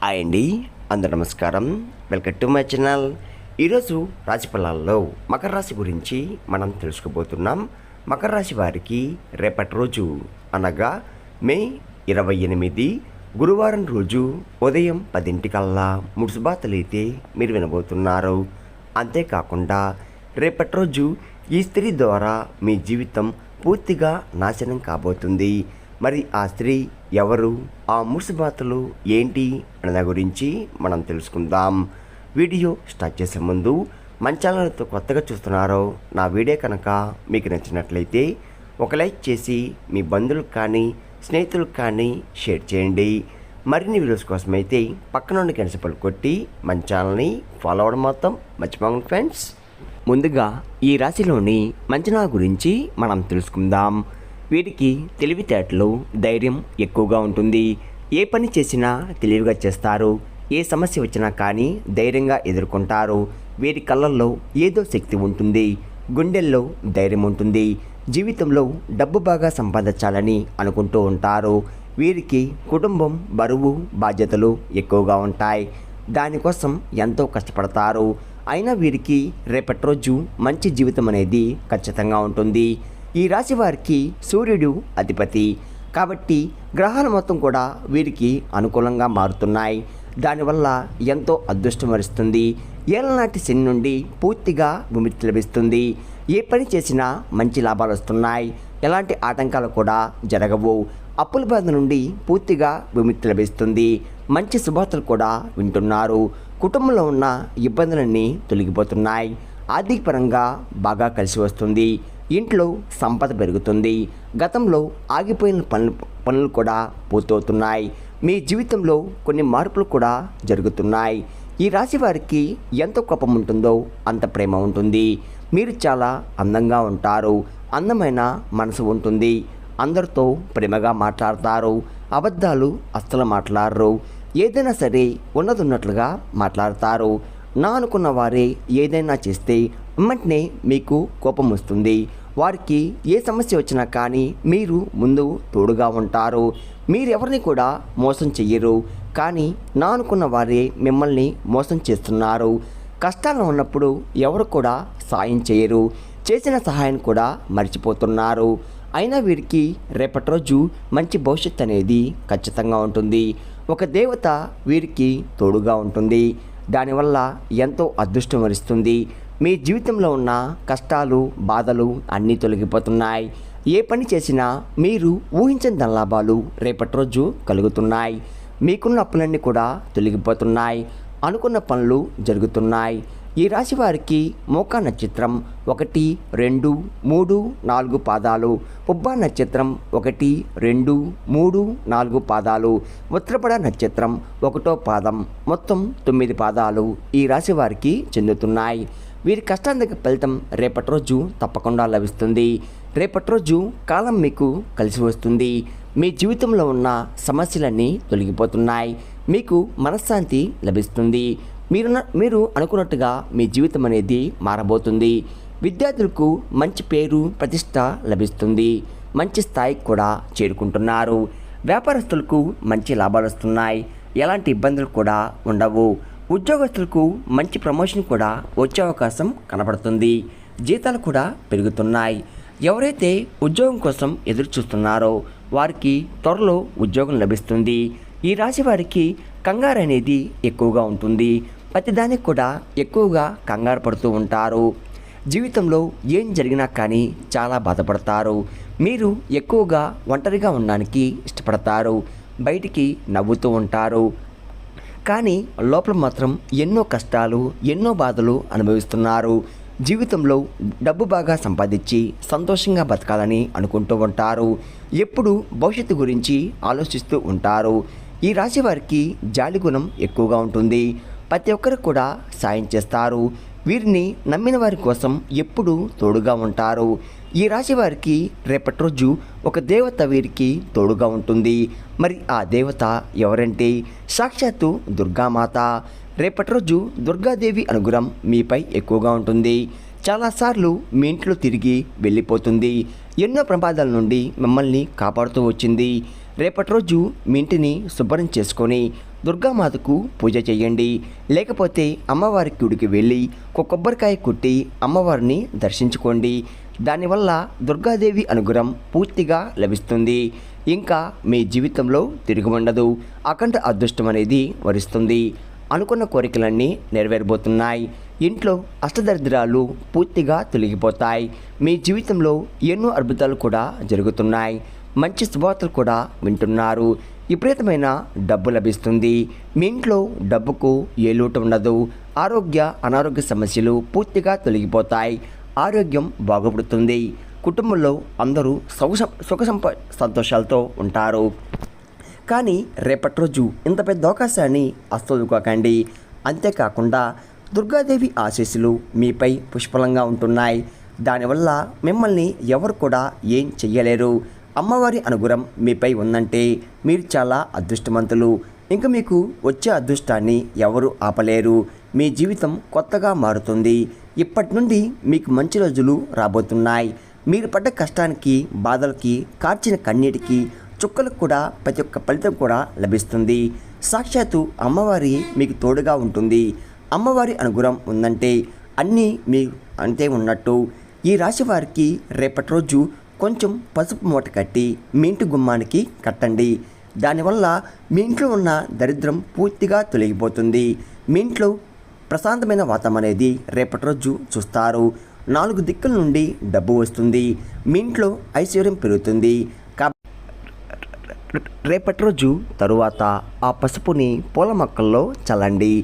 Hi అండి, అందరూ నమస్కారం. Welcome to my channel. ఈరోజు రాశి ఫలాల్లో మకర రాశి గురించి మనం తెలుసుకోబోతున్నాం. మకర రాశి వారికి రేపటి రోజు అనగా మే 28 గురువారం రోజు ఉదయం 10 ముడుసుబాతలైతే మీరు వినబోతున్నారు. అంతేకాకుండా రేపటి రోజు ఈ స్త్రీ ద్వారా మీ జీవితం పూర్తిగా నాశనం కాబోతుంది. మరి ఆ స్త్రీ ఎవరు, ఆ ముడుసుబాతలు ఏంటి అనే గురించి మనం తెలుసుకుందాం. వీడియో స్టార్ట్ చేసే ముందు మన ఛానల్తో కొత్తగా చూస్తున్నారో నా వీడియో కనుక మీకు నచ్చినట్లయితే ఒక లైక్ చేసి మీ బంధువులకు కానీ స్నేహితులకు కానీ షేర్ చేయండి. మరిన్ని వీడియోస్ కోసం అయితే పక్కన ఉన్న గంట సింబల్ కొట్టి మన ఛానల్ని ఫాలో అవ్వడం మొత్తం మర్చిపోండి ఫ్రెండ్స్. ముందుగా ఈ రాశిలోని మంచనా గురించి మనం తెలుసుకుందాం. వీరికి తెలివితేటలు, ధైర్యం ఎక్కువగా ఉంటుంది. ఏ పని చేసినా తెలివిగా చేస్తారు. ఏ సమస్య వచ్చినా కానీ ధైర్యంగా ఎదుర్కొంటారు. వీరి కళ్ళల్లో ఏదో శక్తి ఉంటుంది. గుండెల్లో ధైర్యం ఉంటుంది. జీవితంలో డబ్బు బాగా సంపాదించాలని అనుకుంటూ ఉంటారు. వీరికి కుటుంబం, బరువు, బాధ్యతలు ఎక్కువగా ఉంటాయి. దానికోసం ఎంతో కష్టపడతారు. అయినా వీరికి రేపటి రోజు మంచి జీవితం అనేది ఖచ్చితంగా ఉంటుంది. ఈ రాశి వారికి సూర్యుడు అధిపతి కాబట్టి గ్రహాల మొత్తం కూడా వీరికి అనుకూలంగా మారుతున్నాయి. దానివల్ల ఎంతో అదృష్టం వరిస్తుంది. ఏళ్ళనాటి శని నుండి పూర్తిగా విముక్తి లభిస్తుంది. ఏ పని చేసినా మంచి లాభాలు వస్తున్నాయి. ఎలాంటి ఆటంకాలు కూడా జరగవు. అప్పుల బాధ నుండి పూర్తిగా విముక్తి లభిస్తుంది. మంచి శుభార్తలు కూడా వింటున్నారు. కుటుంబంలో ఉన్న ఇబ్బందులన్నీ తొలగిపోతున్నాయి. ఆర్థికపరంగా బాగా కలిసి వస్తుంది. ఇంట్లో సంపద పెరుగుతుంది. గతంలో ఆగిపోయిన పనులు కూడా పూర్తవుతున్నాయి. మీ జీవితంలో కొన్ని మార్పులు కూడా జరుగుతున్నాయి. ఈ రాశి వారికి ఎంత కోపం ఉంటుందో అంత ప్రేమ ఉంటుంది. మీరు చాలా అందంగా ఉంటారు. అందమైన మనసు ఉంటుంది. అందరితో ప్రేమగా మాట్లాడతారు. అబద్ధాలు అస్సలు మాట్లాడరు. ఏదైనా సరే ఉన్నట్లుగా మాట్లాడతారు. నా అనుకున్న వారే ఏదైనా చేస్తే వెంటనే మీకు కోపం వస్తుంది. వారికి ఏ సమస్య వచ్చినా కానీ మీరు ముందు తోడుగా ఉంటారు. మీరెవరిని కూడా మోసం చెయ్యరు. కానీ నా అనుకున్న వారే మిమ్మల్ని మోసం చేస్తున్నారు. కష్టాల్లో ఉన్నప్పుడు ఎవరు కూడా సాయం చేయరు. చేసిన సహాయం కూడా మర్చిపోతున్నారు. అయినా వీరికి రేపటి రోజు మంచి భవిష్యత్తు అనేది ఖచ్చితంగా ఉంటుంది. ఒక దేవత వీరికి తోడుగా ఉంటుంది. దానివల్ల ఎంతో అదృష్టం వరిస్తుంది. మీ జీవితంలో ఉన్న కష్టాలు, బాధలు అన్నీ తొలగిపోతున్నాయి. ఏ పని చేసినా మీరు ఊహించని ధనలాభాలు రేపటి రోజు కలుగుతున్నాయి. మీకున్న అప్పులన్నీ కూడా తొలగిపోతున్నాయి. అనుకున్న పనులు జరుగుతున్నాయి. ఈ రాశి వారికి మోకా నక్షత్రం 1, 2, 3, 4 పాదాలు, పుబ్బా నక్షత్రం 1, 2, 3, 4 పాదాలు, ఉత్తరపడ నక్షత్రం 1వ పాదం, మొత్తం 9 పాదాలు ఈ రాశి వారికి చెందుతున్నాయి. వీరి కష్టానికి ఫలితం రేపటి రోజు తప్పకుండా లభిస్తుంది. రేపటి రోజు కాలం మీకు కలిసి వస్తుంది. మీ జీవితంలో ఉన్న సమస్యలన్నీ తొలగిపోతున్నాయి. మీకు మనశ్శాంతి లభిస్తుంది. మీరు అనుకున్నట్టుగా మీ జీవితం అనేది మారబోతుంది. విద్యార్థులకు మంచి పేరు, ప్రతిష్ట లభిస్తుంది. మంచి స్థాయికి కూడా చేరుకుంటున్నారు. వ్యాపారస్తులకు మంచి లాభాలు వస్తున్నాయి. ఎలాంటి ఇబ్బందులు కూడా ఉండవు. ఉద్యోగస్తులకు మంచి ప్రమోషన్ కూడా వచ్చే అవకాశం కనబడుతుంది. జీతాలు కూడా పెరుగుతున్నాయి. ఎవరైతే ఉద్యోగం కోసం ఎదురు చూస్తున్నారో వారికి త్వరలో ఉద్యోగం లభిస్తుంది. ఈ రాశి వారికి కంగారు అనేది ఎక్కువగా ఉంటుంది. ప్రతిదానికి కూడా ఎక్కువగా కంగారు పడుతూ ఉంటారు. జీవితంలో ఏం జరిగినా కానీ చాలా బాధపడతారు. మీరు ఎక్కువగా ఒంటరిగా ఉండడానికి ఇష్టపడతారు. బయటికి నవ్వుతూ ఉంటారు. కానీ లోపల మాత్రం ఎన్నో కష్టాలు, ఎన్నో బాధలు అనుభవిస్తున్నారు. జీవితంలో డబ్బు బాగా సంపాదించి సంతోషంగా బతకాలని అనుకుంటూ ఉంటారు. ఎప్పుడు భవిష్యత్తు గురించి ఆలోచిస్తూ ఉంటారు. ఈ రాశి వారికి జాలి గుణం ఎక్కువగా ఉంటుంది. ప్రతి ఒక్కరు కూడా సాయం చేస్తారు. వీరిని నమ్మిన వారి కోసం ఎప్పుడూ తోడుగా ఉంటారు. ఈ రాశి వారికి రేపటి రోజు ఒక దేవత వీరికి తోడుగా ఉంటుంది. మరి ఆ దేవత ఎవరంటే సాక్షాత్తు దుర్గామాత. రేపటి రోజు దుర్గాదేవి అనుగ్రహం మీపై ఎక్కువగా ఉంటుంది. చాలాసార్లు మీ ఇంట్లో తిరిగి వెళ్ళిపోతుంది. ఎన్నో ప్రమాదాల నుండి మిమ్మల్ని కాపాడుతూ వచ్చింది. రేపటి రోజు మీ ఇంటిని శుభ్రం చేసుకొని దుర్గామాతకు పూజ చేయండి. లేకపోతే అమ్మవారి గుడికి వెళ్ళి ఒక కొబ్బరికాయ కొట్టి అమ్మవారిని దర్శించుకోండి. దానివల్ల దుర్గాదేవి అనుగ్రహం పూర్తిగా లభిస్తుంది. ఇంకా మీ జీవితంలో తిరిగి ఉండదు. అఖండ అదృష్టం అనేది వరిస్తుంది. అనుకున్న కోరికలన్నీ నెరవేరబోతున్నాయి. ఇంట్లో అష్టదరిద్రాలు పూర్తిగా తొలగిపోతాయి. మీ జీవితంలో ఎన్నో అద్భుతాలు కూడా జరుగుతున్నాయి. మంచి శుభవార్తలు కూడా వింటున్నారు. విపరీతమైన డబ్బు లభిస్తుంది. మీ ఇంట్లో డబ్బుకు ఏ లోటు ఉండదు. అనారోగ్య సమస్యలు పూర్తిగా తొలగిపోతాయి. ఆరోగ్యం బాగుపడుతుంది. కుటుంబంలో అందరూ సంతోషాలతో ఉంటారు. కానీ రేపటి రోజు ఇంత పెద్ద అవకాశాన్ని అస్తోదుకోకండి. అంతేకాకుండా దుర్గాదేవి ఆశీస్సులు మీపై పుష్కలంగా ఉంటున్నాయి. దానివల్ల మిమ్మల్ని ఎవరు కూడా ఏం చెయ్యలేరు. అమ్మవారి అనుగ్రహం మీపై ఉందంటే మీరు చాలా అదృష్టవంతులు. ఇంకా మీకు వచ్చే అదృష్టాన్ని ఎవరు ఆపలేరు. మీ జీవితం కొత్తగా మారుతుంది. ఇప్పటి నుండి మీకు మంచి రోజులు రాబోతున్నాయి. మీరు పడ్డ కష్టానికి, బాధలకి, కార్చిన కన్నీటికి, చుక్కలకు కూడా ప్రతి ఒక్క ఫలితం కూడా లభిస్తుంది. సాక్షాత్తు అమ్మవారి మీకు తోడుగా ఉంటుంది. అమ్మవారి అనుగ్రహం ఉందంటే అన్నీ మీ అంతే ఉన్నట్టు. ఈ రాశి వారికి రేపటి రోజు కొంచెం పసుపు మూట కట్టి మీ ఇంటి గుమ్మానికి కట్టండి. దానివల్ల మీ ఇంట్లో ఉన్న దరిద్రం పూర్తిగా తొలగిపోతుంది. మీ ఇంట్లో ప్రశాంతమైన వాతావరణం అనేది రేపటి రోజు చూస్తారు. 4 దిక్కుల నుండి డబ్బు వస్తుంది. మీ ఇంట్లో ఐశ్వర్యం పెరుగుతుంది. రేపటి రోజు తరువాత ఆ పసుపుని పూల మొక్కల్లో చల్లండి.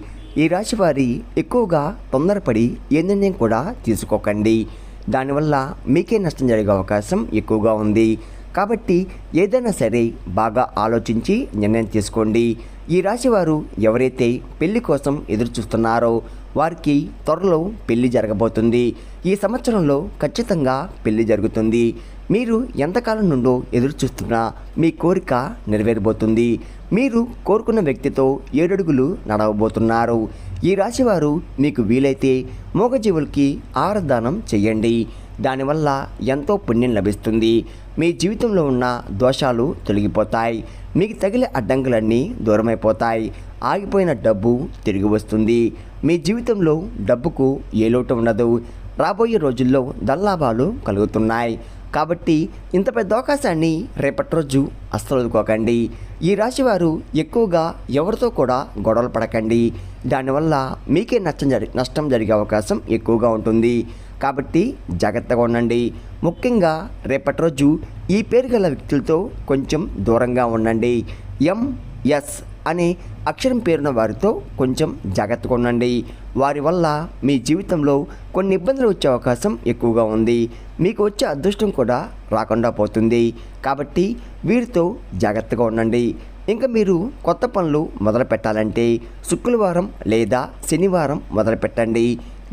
ఈ రాశి వారి ఎక్కువగా తొందరపడి ఏ నిర్ణయం కూడా తీసుకోకండి. దానివల్ల మీకే నష్టం జరిగే అవకాశం ఎక్కువగా ఉంది. కాబట్టి ఏదైనా సరే బాగా ఆలోచించి నిర్ణయం తీసుకోండి. ఈ రాశివారు ఎవరైతే పెళ్లి కోసం ఎదురు చూస్తున్నారో వారికి త్వరలో పెళ్లి జరగబోతుంది. ఈ సంవత్సరంలో ఖచ్చితంగా పెళ్లి జరుగుతుంది. మీరు ఎంతకాలం నుండో ఎదురు చూస్తున్నా మీ కోరిక నెరవేరబోతుంది. మీరు కోరుకున్న వ్యక్తితో 7 అడుగులు నడవబోతున్నారు. ఈ రాశివారు మీకు వీలైతే మూగజీవులకి ఆహారదానం చేయండి. దానివల్ల ఎంతో పుణ్యం లభిస్తుంది. మీ జీవితంలో ఉన్న దోషాలు తొలగిపోతాయి. మీకు తగిలే అడ్డంకులన్నీ దూరమైపోతాయి. ఆగిపోయిన డబ్బు తిరిగి వస్తుంది. మీ జీవితంలో డబ్బుకు ఏ లోటు ఉండదు. రాబోయే రోజుల్లో ధనలాభాలు కలుగుతున్నాయి. కాబట్టి ఇంత పెద్ద అవకాశాన్ని రేపటి రోజు అస్సలు వదులుకోకండి. ఈ రాశివారు ఎక్కువగా ఎవరితో కూడా గొడవలు పడకండి. దానివల్ల మీకే నష్టం జరిగే అవకాశం ఎక్కువగా ఉంటుంది. కాబట్టి జాగ్రత్తగా ఉండండి. ముఖ్యంగా రేపటి రోజు ఈ పేరు గల వ్యక్తులతో కొంచెం దూరంగా ఉండండి. ఎంఎస్ అనే అక్షరం పేరున్న వారితో కొంచెం జాగ్రత్తగా ఉండండి. వారి వల్ల మీ జీవితంలో కొన్ని ఇబ్బందులు వచ్చే అవకాశం ఎక్కువగా ఉంది. మీకు వచ్చే అదృష్టం కూడా రాకుండా పోతుంది. కాబట్టి వీరితో జాగ్రత్తగా ఉండండి. ఇంకా మీరు కొత్త పనులు మొదలు పెట్టాలంటే శుక్రవారం లేదా శనివారం మొదలు పెట్టండి.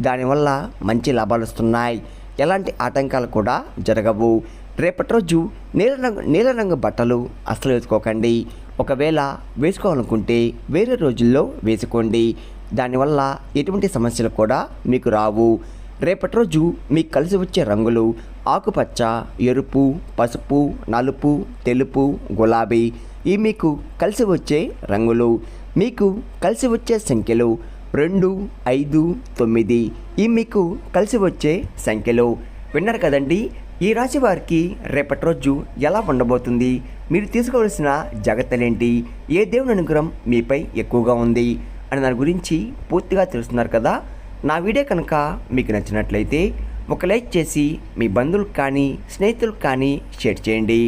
దానివల్ల మంచి లాభాలు వస్తున్నాయి. ఎలాంటి ఆటంకాలు కూడా జరగవు. రేపటి రోజు నీలరంగు బట్టలు అస్సలు వేసుకోకండి. ఒకవేళ వేసుకోవాలనుకుంటే వేరే రోజుల్లో వేసుకోండి. దానివల్ల ఎటువంటి సమస్యలు కూడా మీకు రావు. రేపటి రోజు మీకు కలిసి వచ్చే రంగులు ఆకుపచ్చ, ఎరుపు, పసుపు, నలుపు, తెలుపు, గులాబీ. ఇవి మీకు కలిసి వచ్చే రంగులు. మీకు కలిసి వచ్చే సంఖ్యలు 2, 5, 9. ఇవి మీకు కలిసి వచ్చే సంఖ్యలు. విన్నారు కదండి. ఈ రాశి వారికి రేపటి రోజు ఎలా ఉండబోతుంది, మీరు తీసుకోవాల్సిన జాగ్రత్తలేంటి, ఏ దేవుని అనుగ్రహం మీపై ఎక్కువగా ఉంది అని దాని గురించి పూర్తిగా తెలుస్తున్నారు కదా. నా వీడియో కనుక మీకు నచ్చినట్లయితే ఒక లైక్ చేసి మీ బంధువులకు కానీ స్నేహితులకు కానీ షేర్ చేయండి.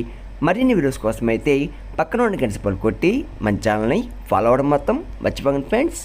మరిన్ని వీడియోస్ కోసమైతే పక్కన ఉన్న గంట సింబల్ కొట్టి మన ఛానల్ని ఫాలో అవ్వడం మొత్తం మర్చిపోకండి ఫ్రెండ్స్.